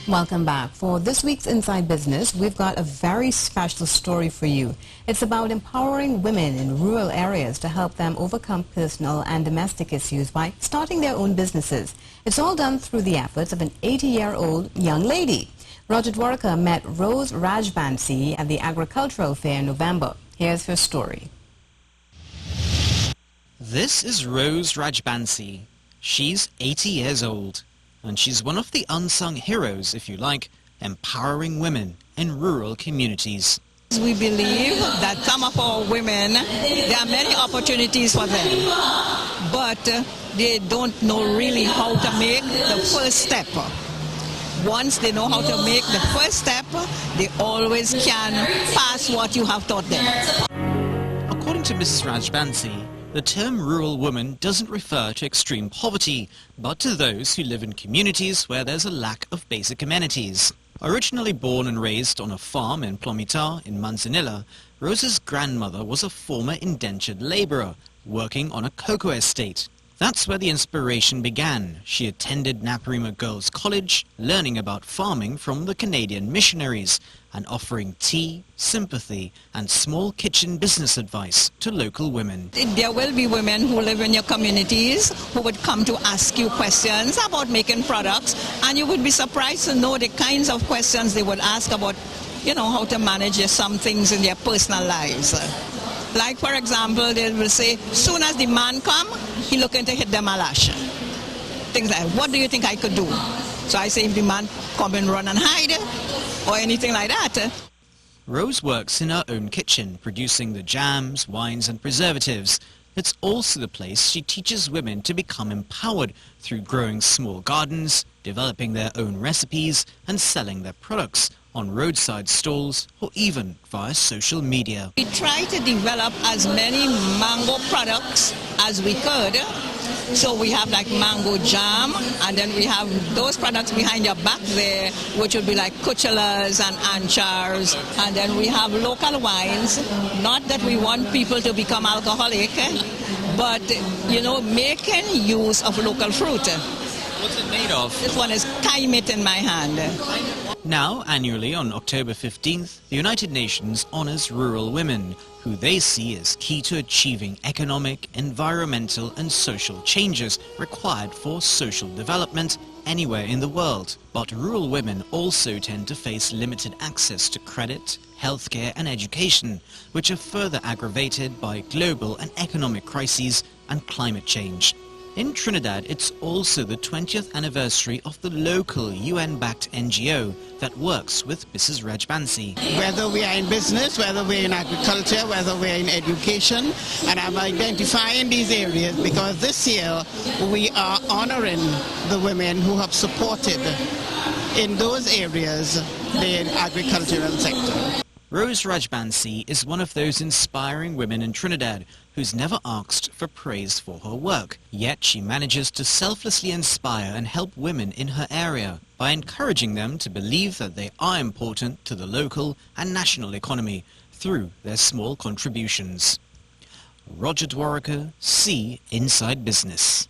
Welcome back. For this week's Inside Business, we've got a very special story for you. It's about empowering women in rural areas to help them overcome personal and domestic issues by starting their own businesses. It's all done through the efforts of an 80-year-old young lady. Roger Dwarika met Rose Rajbansee at the agricultural fair in November. Here's her story. This is Rose Rajbansee. She's 80 years old. And she's one of the unsung heroes, if you like, empowering women in rural communities. We believe that some of our women, there are many opportunities for them, but they don't know really how to make the first step. Once they know how to make the first step, they always can pass what you have taught them. According to Mrs. Rajbansee, the term rural woman doesn't refer to extreme poverty, but to those who live in communities where there's a lack of basic amenities. Originally born and raised on a farm in Plomita in Manzanilla, Rose's grandmother was a former indentured labourer working on a cocoa estate. That's where the inspiration began. She attended Naparima Girls' College, learning about farming from the Canadian missionaries and offering tea, sympathy and small kitchen business advice to local women. There will be women who live in your communities who would come to ask you questions about making products, and you would be surprised to know the kinds of questions they would ask about, how to manage some things in their personal lives. Like, for example, they will say, soon as the man come, he looking to hit them a lash. Things like, what do you think I could do? So I say, if the man come and run and hide, or anything like that. Rose works in her own kitchen, producing the jams, wines and preservatives. It's also the place she teaches women to become empowered through growing small gardens, developing their own recipes and selling their products on roadside stalls or even via social media. We try to develop as many mango products as we could. So we have like mango jam, and then we have those products behind your back there, which would be like kuchelas and anchars, and then we have local wines. Not that we want people to become alcoholic, but making use of local fruit. What's it made of? This one is kaimit in my hand. Now, annually on October 15th, the United Nations honors rural women, who they see as key to achieving economic, environmental and social changes required for social development anywhere in the world. But rural women also tend to face limited access to credit, healthcare and education, which are further aggravated by global and economic crises and climate change. In Trinidad, it's also the 20th anniversary of the local UN-backed NGO that works with Mrs. Rajbansee. Whether we are in business, whether we're in agriculture, whether we're in education, and I'm identifying these areas because this year we are honoring the women who have supported in those areas the agricultural sector. Rose Rajbansee is one of those inspiring women in Trinidad who's never asked for praise for her work. Yet she manages to selflessly inspire and help women in her area by encouraging them to believe that they are important to the local and national economy through their small contributions. Roger Dwarika, see Inside Business.